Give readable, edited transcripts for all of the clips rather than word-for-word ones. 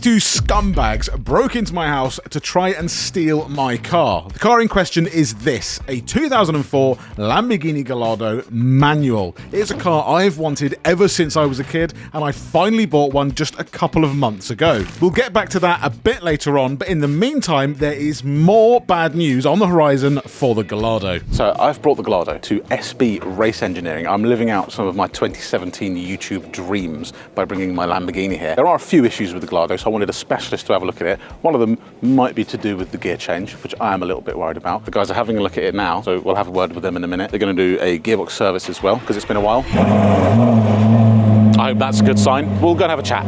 two scumbags broke into my house to try and steal my car. The car in question is this, a 2004 Lamborghini Gallardo manual. It's a car I've wanted ever since I was a kid, and I finally bought one just a couple of months ago. We'll get back to that a bit later on, but in the meantime, there is more bad news on the horizon for the Gallardo. So I've brought the Gallardo to SB Race Engineering. I'm living out some of my 2017 YouTube dreams by bringing my Lamborghini here. There are a few issues with the Gallardo, so I wanted a specialist to have a look at it. One of them might be to do with the gear change, which I am a little bit worried about. The guys are having a look at it now, so we'll have a word with them in a minute. They're going to do a gearbox service as well, because it's been a while. I hope that's a good sign. We'll go and have a chat.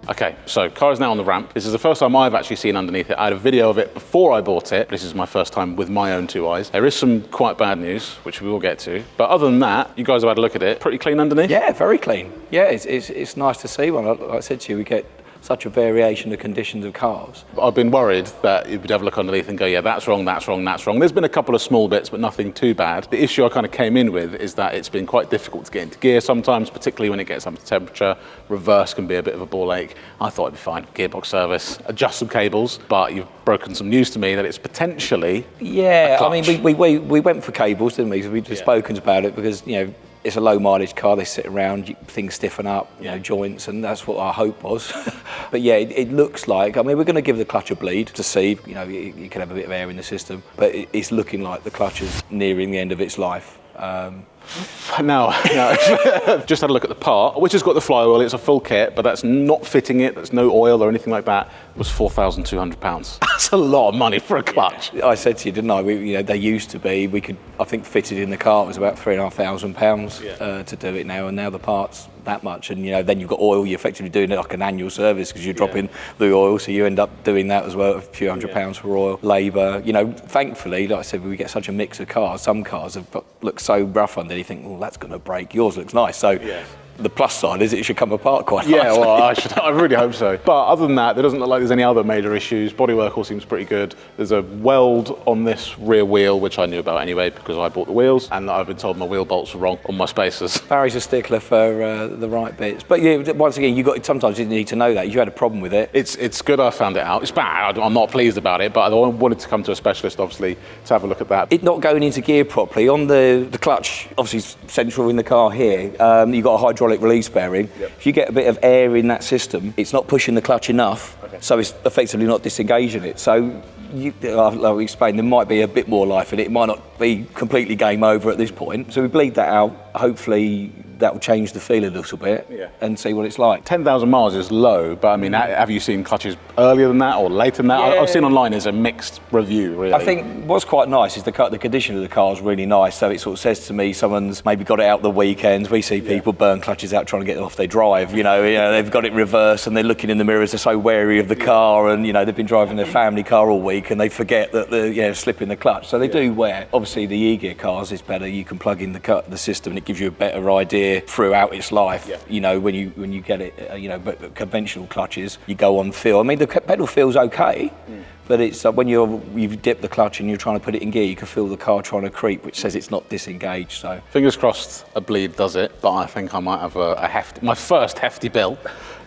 Okay, so car is now on the ramp. This is the first time I've actually seen underneath it. I had a video of it before I bought it. This is my first time with my own two eyes. There is some quite bad news, which we will get to. But other than that, you guys have had a look at it. Pretty clean underneath? Yeah, very clean. Yeah, it's nice to see one. Like I said to you, we get such a variation of conditions of cars. I've been worried that you'd have a look underneath and go, yeah, that's wrong, that's wrong, that's wrong. There's been a couple of small bits, but nothing too bad. The issue I kind of came in with is that it's been quite difficult to get into gear sometimes, particularly when it gets up to temperature. Reverse can be a bit of a ball ache. I thought it'd be fine. Gearbox service, adjust some cables, but you've broken some news to me that it's potentially Yeah, I mean, we went for cables, didn't we? We've just spoken about it because, you know, it's a low mileage car, they sit around, things stiffen up, you know, joints, and that's what our hope was. But yeah, it looks like, I mean, we're going to give the clutch a bleed to see, you know, you can have a bit of air in the system, but it's looking like the clutch is nearing the end of its life. No. Just had a look at the part, which has got the flywheel. It's a full kit, but that's not fitting it. There's no oil or anything like that. It was £4,200. That's a lot of money for a clutch. Yeah. I said to you, didn't I? You know, they used to be. We could, I think, fitted in the car. It was about £3,500 to do it now, and now the parts that much. And you know, then you've got oil. You're effectively doing it like an annual service because you're dropping the oil, so you end up doing that as well. A few £100 for oil, labour. You know, thankfully, like I said, we get such a mix of cars. Some cars have look so rough under. You think, well, that's going to break. Yours looks nice. So the plus side is it should come apart quite nicely. Yeah, well, I really hope so. But other than that, there doesn't look like there's any other major issues. Bodywork all seems pretty good. There's a weld on this rear wheel, which I knew about anyway because I bought the wheels, and I've been told my wheel bolts are wrong on my spacers. Barry's a stickler for the right bits. But yeah, once again, sometimes you need to know that. You had a problem with it. It's good I found it out. It's bad. I'm not pleased about it, but I wanted to come to a specialist, obviously, to have a look at that. It not going into gear properly. On the clutch, obviously central in the car here, you've got a hydraulic release bearing. If you get a bit of air in that system, it's not pushing the clutch enough, so it's effectively not disengaging it. So, like we explained, there might be a bit more life in it. It might not be completely game over at this point. So we bleed that out. Hopefully that will change the feel a little bit and see what it's like. 10,000 miles is low, but I mean, have you seen clutches earlier than that or later than that? Yeah. I've seen online is a mixed review, really. I think what's quite nice is the condition of the car is really nice. So it sort of says to me someone's maybe got it out the weekends. We see people burn clutches out trying to get it off their drive. You know, they've got it reversed and they're looking in the mirrors. They're so wary of the car, and you know they've been driving their family car all week and they forget that they're slipping the clutch. So they do wear. Obviously, the e-gear cars is better. You can plug in the system and it gives you a better idea throughout its life. You know, when you get it. You know, but conventional clutches, you go on feel. I mean, the pedal feels okay. But it's when you've dipped the clutch and you're trying to put it in gear, you can feel the car trying to creep, which says it's not disengaged. So fingers crossed a bleed does it, but I think I might have my first hefty bill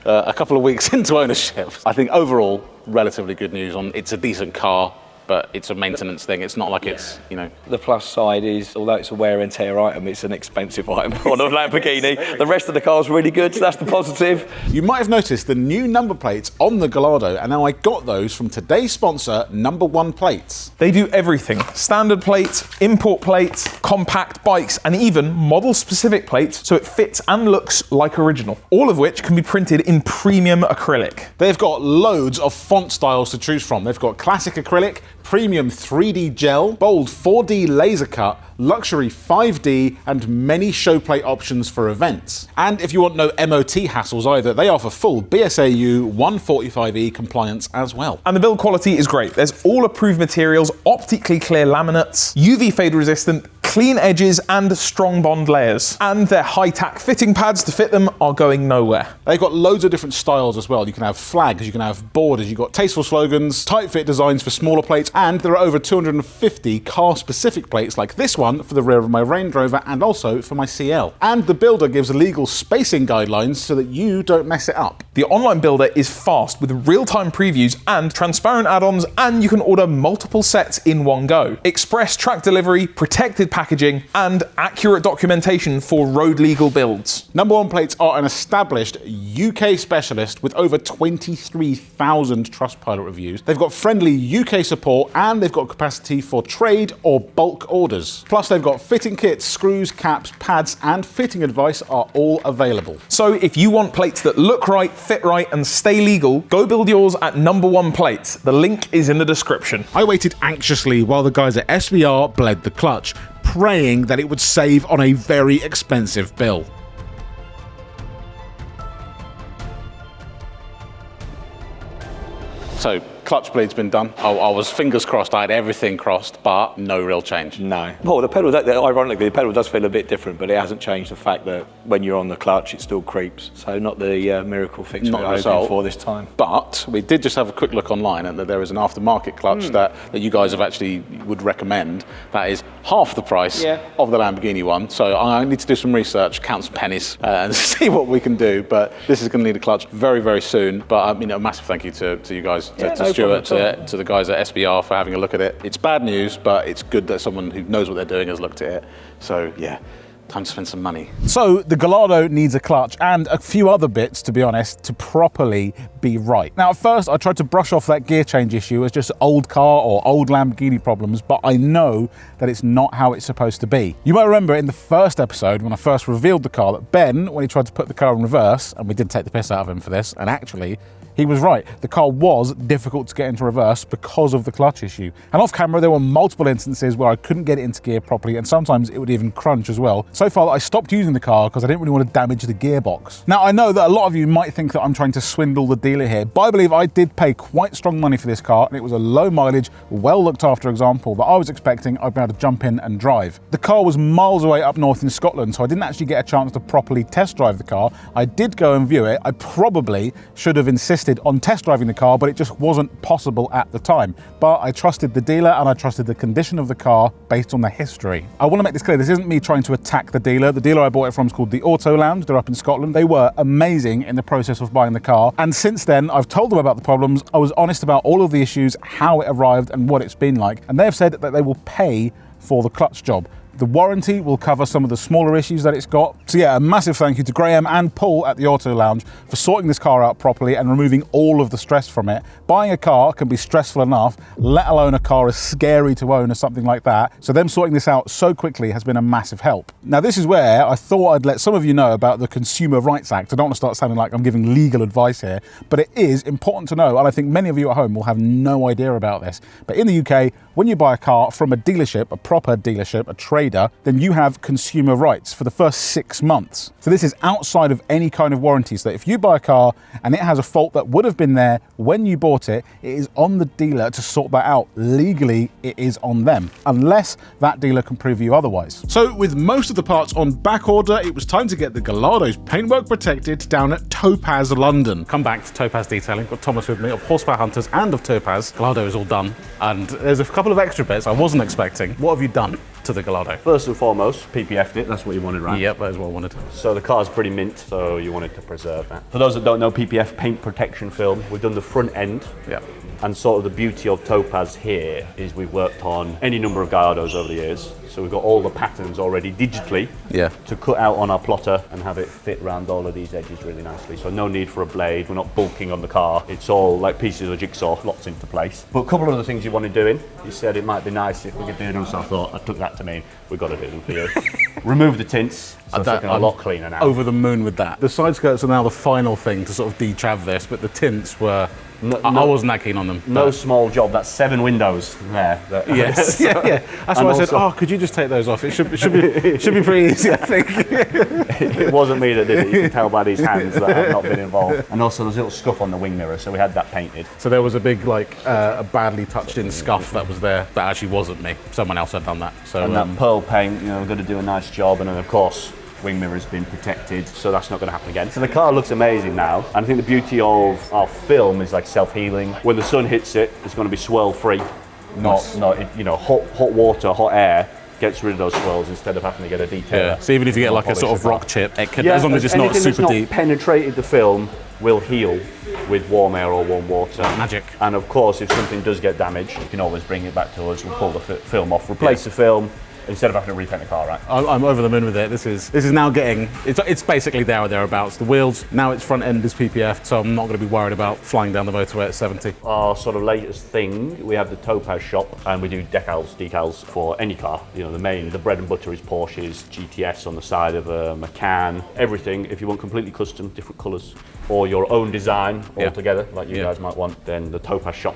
a couple of weeks into ownership. I think overall, relatively good news on it's a decent car, but it's a maintenance thing. It's not like it's, you know. The plus side is, although it's a wear and tear item, it's an expensive item on a Lamborghini. The rest of the car's really good, so that's the positive. You might have noticed the new number plates on the Gallardo, and now I got those from today's sponsor, Number One Plates. They do everything. Standard plates, import plates, compact bikes, and even model-specific plates, so it fits and looks like original. All of which can be printed in premium acrylic. They've got loads of font styles to choose from. They've got classic acrylic, premium 3D gel, bold 4D laser cut, luxury 5D, and many showplate options for events. And if you want no MOT hassles either, they offer full BSAU 145E compliance as well. And the build quality is great. There's all approved materials, optically clear laminates, UV fade resistant, clean edges and strong bond layers. And their high-tack fitting pads to fit them are going nowhere. They've got loads of different styles as well. You can have flags, you can have borders, you've got tasteful slogans, tight fit designs for smaller plates, and there are over 250 car-specific plates like this one for the rear of my Range Rover and also for my CL. And the builder gives legal spacing guidelines so that you don't mess it up. The online builder is fast with real-time previews and transparent add-ons, and you can order multiple sets in one go. Express track delivery, protected packaging, and accurate documentation for road legal builds. Number One Plates are an established UK specialist with over 23,000 Trustpilot reviews. They've got friendly UK support and they've got capacity for trade or bulk orders. Plus they've got fitting kits, screws, caps, pads and fitting advice are all available. So if you want plates that look right, fit right and stay legal, go build yours at Number One Plates. The link is in the description. I waited anxiously while the guys at SBR bled the clutch, praying that it would save on a very expensive bill. So, clutch bleed's been done. I was fingers crossed, I had everything crossed, but no real change. No. Well, the pedal, ironically, the pedal does feel a bit different, but it hasn't changed the fact that when you're on the clutch, it still creeps. So not the miracle fix Not we're hoping for this time. But we did just have a quick look online, and that there is an aftermarket clutch that you guys have actually would recommend. That is half the price of the Lamborghini one. So I need to do some research, count some pennies, and see what we can do. But this is going to need a clutch very, very soon. But a massive thank you to you guys, to Stuart, to the guys at SBR for having a look at it. It's bad news, but it's good that someone who knows what they're doing has looked at it. So yeah, time to spend some money. So the Gallardo needs a clutch and a few other bits, to be honest, to properly be right. Now at first I tried to brush off that gear change issue as just old car or old Lamborghini problems, but I know that it's not how it's supposed to be. You might remember in the first episode when I first revealed the car that Ben, when he tried to put the car in reverse, and we did take the piss out of him for this, and actually he was right. The car was difficult to get into reverse because of the clutch issue. And off camera, there were multiple instances where I couldn't get it into gear properly, and sometimes it would even crunch as well. So far, I stopped using the car because I didn't really want to damage the gearbox. Now, I know that a lot of you might think that I'm trying to swindle the dealer here, but I believe I did pay quite strong money for this car, and it was a low mileage, well looked after example that I was expecting I'd be able to jump in and drive. The car was miles away up north in Scotland, so I didn't actually get a chance to properly test drive the car. I did go and view it. I probably should have insisted on test driving the car, but it just wasn't possible at the time. But I trusted the dealer and I trusted the condition of the car based on the history. I want to make this clear, this isn't me trying to attack the dealer. The dealer I bought it from is called the Auto Lounge. They're up in Scotland. They were amazing in the process of buying the car. And since then, I've told them about the problems. I was honest about all of the issues, how it arrived and what it's been like. And they have said that they will pay for the clutch job. The warranty will cover some of the smaller issues that it's got. So yeah, a massive thank you to Graham and Paul at the Auto Lounge for sorting this car out properly and removing all of the stress from it. Buying a car can be stressful enough, let alone a car as scary to own as something like that. So them sorting this out so quickly has been a massive help. Now this is where I thought I'd let some of you know about the Consumer Rights Act. I don't want to start sounding like I'm giving legal advice here, but it is important to know, and I think many of you at home will have no idea about this. But in the UK, when you buy a car from a dealership, a proper dealership, a trader, then you have consumer rights for the first 6 months. So this is outside of any kind of warranty. So if you buy a car and it has a fault that would have been there when you bought it, it is on the dealer to sort that out. Legally, it is on them, unless that dealer can prove you otherwise. So with most of the parts on back order, it was time to get the Gallardo's paintwork protected down at Topaz London. Come back to Topaz Detailing. Got Thomas with me of Horsepower Hunters and of Topaz. Gallardo is all done. And there's a couple of extra bits I wasn't expecting. What have you done to the Gallardo? First and foremost, PPF'd it. That's what you wanted, right? Yep, that is what I wanted. So the car's pretty mint, so you wanted to preserve that. For those that don't know, PPF, paint protection film, we've done the front end. Yep. And sort of the beauty of Topaz here is we've worked on any number of Gallardos over the years. So we've got all the patterns already digitally to cut out on our plotter and have it fit around all of these edges really nicely. So no need for a blade, we're not bulking on the car. It's all like pieces of jigsaw, locked into place. But a couple of other things you wanted doing. You said it might be nice if we could do them, so I thought, I took that to mean we've got to do them for you. Remove the tints, so it's looking a lot cleaner now. Over the moon with that. The side skirts are now the final thing to sort of detrav this, but the tints were I wasn't that keen on them. No small job. That's 7 windows there. Yes, yeah. That's why I said, oh, could you just take those off? It should be pretty easy, I think. It wasn't me that did it. You can tell by these hands that I've not been involved. And also there's a little scuff on the wing mirror, so we had that painted. So there was a big, like, a badly touched in scuff that was there. That actually wasn't me. Someone else had done that. So and that pearl paint, we're going to do a nice job, and then of course wing mirror's been protected, so that's not going to happen again. So the car looks amazing now, and I think the beauty of our film is like self-healing. When the sun hits it, it's going to be swirl-free, not hot water, hot air gets rid of those swirls instead of having to get a detailer. Yeah. So even if you get like a sort of rock chip, it could, as long as it's not super deep. Penetrated the film will heal with warm air or warm water. Magic. And of course, if something does get damaged, you can always bring it back to us. We'll pull the film off, replace the film, instead of having to repaint the car, right? I'm over the moon with it. This is now getting, it's basically there or thereabouts. The wheels, now its front end is PPF, so I'm not going to be worried about flying down the motorway at 70. Our sort of latest thing, we have the Topaz shop, and we do decals for any car. The bread and butter is Porsches, GTS on the side of a Macan, everything. If you want completely custom, different colours, or your own design altogether, like you guys might want, then the Topaz shop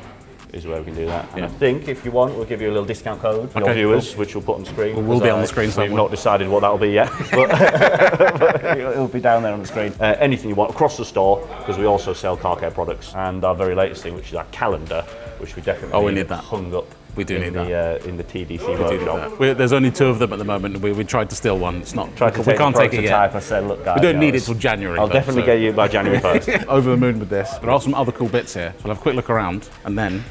is where we can do that. And I think if you want, we'll give you a little discount code for your viewers, which we'll put on the screen. We'll be on the screen somewhere. We've not decided what that'll be yet, but it'll be down there on the screen. Anything you want across the store, because we also sell car care products, and our very latest thing, which is our calendar, which we definitely we need that. hung up. We do need that. In the TDC workshop. There's only 2 of them at the moment. We tried to steal one. It's not. We can't take it yet. I said, look, guys, we don't need it till January. I'll definitely get you by January 1st. Over the moon with this. There are some other cool bits here. So we'll have a quick look around, and then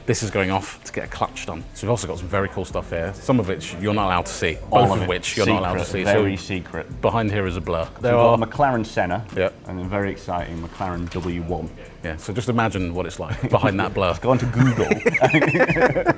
this is going off to get a clutch done. So we've also got some very cool stuff here. Some of which you're not allowed to see. Both of which you're not allowed to see. Very secret. Behind here is a blur. There are a McLaren Senna, and a very exciting McLaren W1. Yeah, so just imagine what it's like behind that blur. Go on to Google.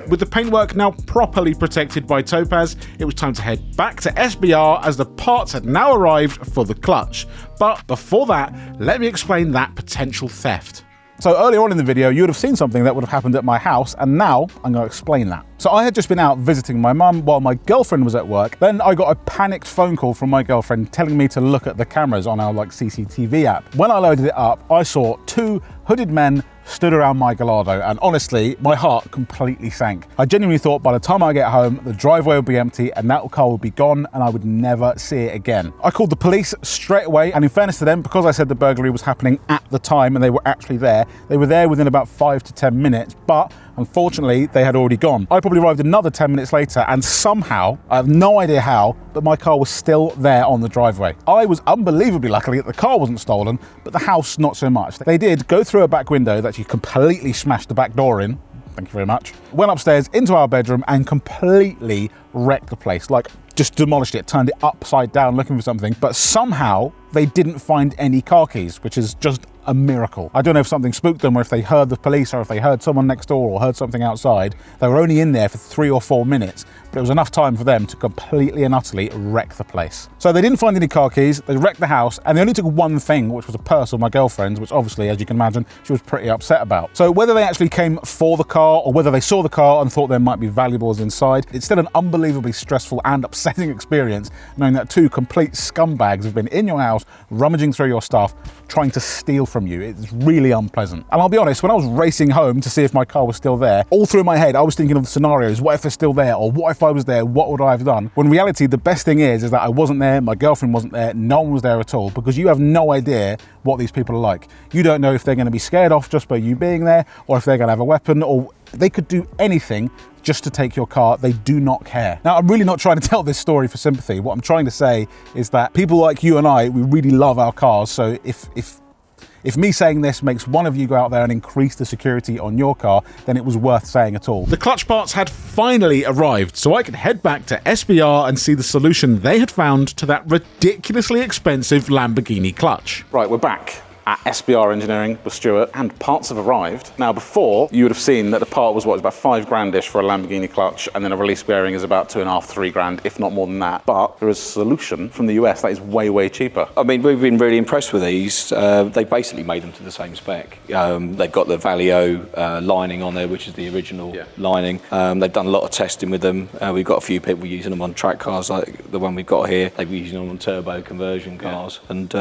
With the paintwork now properly protected by Topaz, it was time to head back to SBR as the parts had now arrived for the clutch. But before that, let me explain that potential theft. So earlier on in the video, you would have seen something that would have happened at my house, and now I'm going to explain that. So I had just been out visiting my mum while my girlfriend was at work. Then I got a panicked phone call from my girlfriend telling me to look at the cameras on our CCTV app. When I loaded it up, I saw 2 hooded men stood around my Gallardo, and honestly, my heart completely sank. I genuinely thought by the time I get home, the driveway would be empty and that car would be gone and I would never see it again. I called the police straight away, and in fairness to them, because I said the burglary was happening at the time and they were actually there, they were there within about 5 to 10 minutes, but unfortunately, they had already gone. I probably arrived another 10 minutes later, and somehow, I have no idea how, but my car was still there on the driveway. I was unbelievably lucky that the car wasn't stolen, but the house not so much. They did go through a back window that you completely smashed the back door in. Thank you very much. Went upstairs into our bedroom and completely wrecked the place. Like, just demolished it, turned it upside down looking for something, but somehow they didn't find any car keys, which is just a miracle. I don't know if something spooked them, or if they heard the police, or if they heard someone next door or heard something outside. They were only in there for 3 or 4 minutes, but it was enough time for them to completely and utterly wreck the place. So they didn't find any car keys, they wrecked the house, and they only took one thing, which was a purse of my girlfriend's, which obviously, as you can imagine, she was pretty upset about. So whether they actually came for the car, or whether they saw the car and thought there might be valuables inside, it's still an unbelievably stressful and upsetting experience knowing that 2 complete scumbags have been in your house, rummaging through your stuff, trying to steal from you. It's really unpleasant. And I'll be honest, when I was racing home to see if my car was still there, all through my head, I was thinking of the scenarios. What if they're still there? Or what if I was there? What would I have done? When in reality, the best thing is that I wasn't there, my girlfriend wasn't there, no one was there at all, because you have no idea what these people are like. You don't know if they're going to be scared off just by you being there, or if they're going to have a weapon, or they could do anything just to take your car. They do not care. Now, I'm really not trying to tell this story for sympathy. What I'm trying to say is that people like you and I, we really love our cars. So if me saying this makes one of you go out there and increase the security on your car, then it was worth saying at all. The clutch parts had finally arrived, so I could head back to SBR and see the solution they had found to that ridiculously expensive Lamborghini clutch. Right, we're back at SBR Engineering with Stuart, and parts have arrived. Now, before, you would have seen that the part was about $5,000-ish for a Lamborghini clutch, and then a release bearing is about $2.5–3 if not more than that. But there is a solution from the US that is way, way cheaper. I mean, we've been really impressed with these. They basically made them to the same spec. They've got the Valio lining on there, which is the original lining. They've done a lot of testing with them. We've got a few people using them on track cars, like the one we've got here. They've been using them on turbo conversion cars, and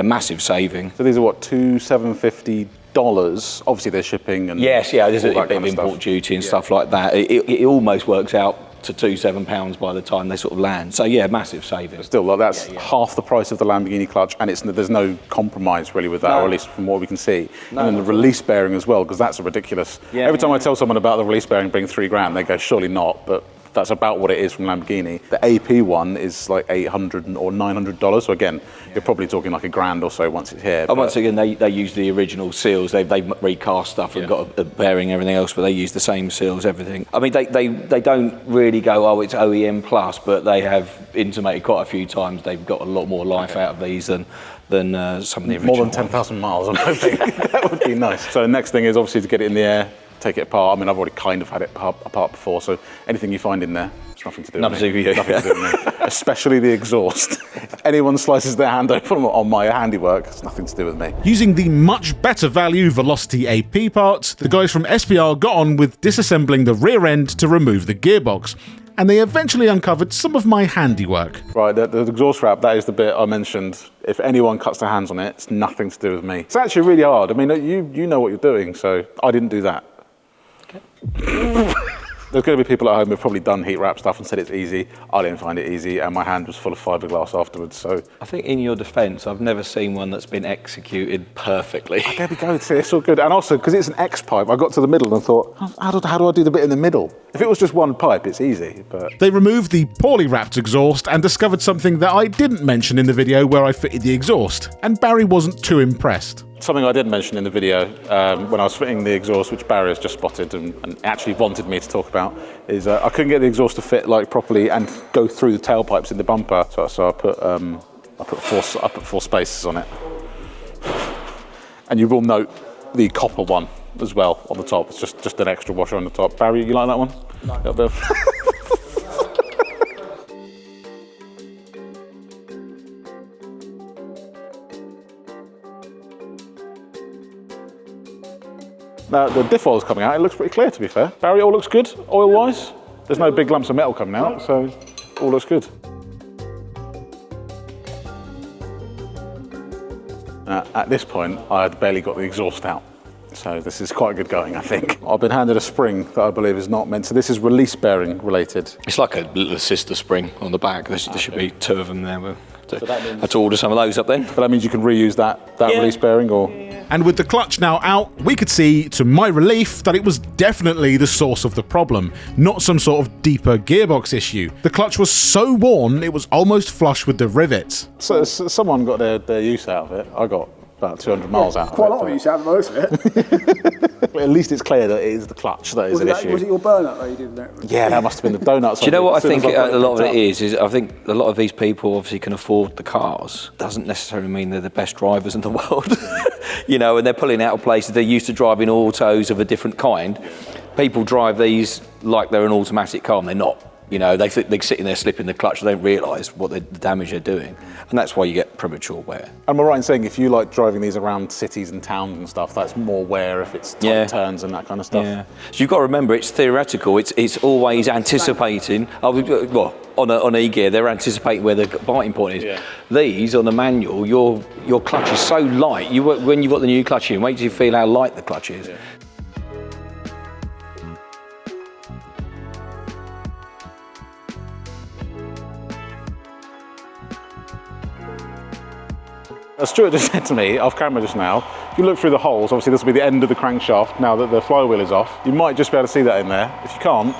massive saving. So these are what, 2,750 Obviously, there's shipping and yes, yeah, there's a all that bit kind of import duty and stuff like that. It almost works out to £2-7 by the time they sort of land. So yeah, massive saving. Still, like, that's half the price of the Lamborghini clutch, and there's no compromise really with that, or at least from what we can see. And then the release bearing as well, because that's a ridiculous. Every time I tell someone about the release bearing being £3,000, they go, surely not, but that's about what it is from Lamborghini. The AP one is like $800 or $900. So again, you're probably talking like $1,000 or so once it's here. And once again, they use the original seals. They've recast stuff and got a bearing and everything else, but they use the same seals, everything. I mean, they don't really go, oh, it's OEM plus, but they have intimated quite a few times they've got a lot more life out of these than some of the original More than 10,000 miles, I'm hoping. That would be nice. So the next thing is obviously to get it in the air, take it apart. I mean, I've already kind of had it apart before, so anything you find in there, it's nothing to do with me. Nothing to do with me. Especially the exhaust. If anyone slices their hand open on my handiwork, it's nothing to do with me. Using the much better value Velocity AP parts, the guys from SPR got on with disassembling the rear end to remove the gearbox, and they eventually uncovered some of my handiwork. Right, the exhaust wrap, that is the bit I mentioned. If anyone cuts their hands on it, it's nothing to do with me. It's actually really hard. I mean, you know what you're doing, so I didn't do that. There's going to be people at home who've probably done heat wrap stuff and said it's easy. I didn't find it easy, and my hand was full of fiberglass afterwards. So I think, in your defence, I've never seen one that's been executed perfectly. there we go. It's all good. And also, because it's an X pipe, I got to the middle and thought, how do I do the bit in the middle? If it was just one pipe, it's easy. But they removed the poorly wrapped exhaust and discovered something that I didn't mention in the video where I fitted the exhaust, and Barry wasn't too impressed. Something I did mention in the video when I was fitting the exhaust, which Barry has just spotted and actually wanted me to talk about, is I couldn't get the exhaust to fit properly and go through the tailpipes in the bumper. So I put four spaces on it. And you will note the copper one as well on the top. It's just an extra washer on the top. Barry, you like that one? No. Now, the diff oil's coming out, it looks pretty clear, to be fair. Barry, all looks good, oil-wise. There's no big lumps of metal coming out, so all looks good. At this point, I had barely got the exhaust out. So this is quite good going, I think. I've been handed a spring that I believe is not meant, so this is release bearing related. It's like a little sister spring on the back. There should be two of them there. I had to order some of those up then. But that means you can reuse that release bearing, or? And with the clutch now out, we could see, to my relief, that it was definitely the source of the problem, not some sort of deeper gearbox issue. The clutch was so worn, it was almost flush with the rivets. So someone got their use out of it. I got about 200 miles out of it. Quite a lot of use out of most of it. But at least it's clear that it is the clutch that is an issue. Was it your burnout that you did there? Yeah, that must have been the donuts. Do you know what I think a lot of it is I think a lot of these people obviously can afford the cars. Doesn't necessarily mean they're the best drivers in the world. You know, and they're pulling out of places. They're used to driving autos of a different kind. People drive these like they're an automatic car, and they're not. You know, they think they're sitting there slipping the clutch, they don't realise the damage they're doing. And that's why you get premature wear. And we're right in saying if you like driving these around cities and towns and stuff, that's more wear if it's tight turns and that kind of stuff. Yeah. So you've got to remember, it's theoretical. It's always anticipating. Well, on E-gear, they're anticipating where the biting point is. Yeah. These, on the manual, your clutch is so light. When you've got the new clutch in, wait till you feel how light the clutch is. Yeah. As Stuart just said to me, off camera just now, if you look through the holes, obviously this will be the end of the crankshaft now that the flywheel is off. You might just be able to see that in there. If you can't,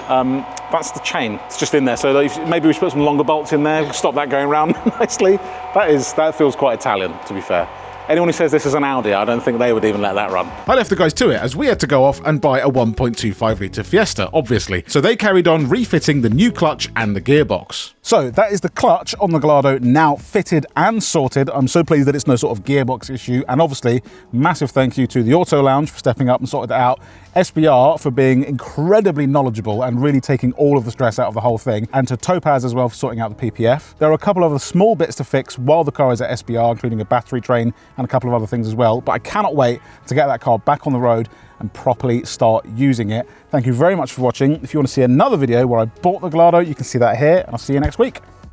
that's the chain. It's just in there. So maybe we should put some longer bolts in there, stop that going round nicely. That feels quite Italian, to be fair. Anyone who says this is an Audi, I don't think they would even let that run. I left the guys to it, as we had to go off and buy a 1.25 litre Fiesta, obviously. So they carried on refitting the new clutch and the gearbox. So that is the clutch on the Gallardo now fitted and sorted. I'm so pleased that it's no sort of gearbox issue. And obviously, massive thank you to the Auto Lounge for stepping up and sorting it out. SPR for being incredibly knowledgeable and really taking all of the stress out of the whole thing. And to Topaz as well for sorting out the PPF. There are a couple of other small bits to fix while the car is at SPR, including a battery train and a couple of other things as well. But I cannot wait to get that car back on the road and properly start using it. Thank you very much for watching. If you want to see another video where I bought the Gallardo, you can see that here, and I'll see you next week.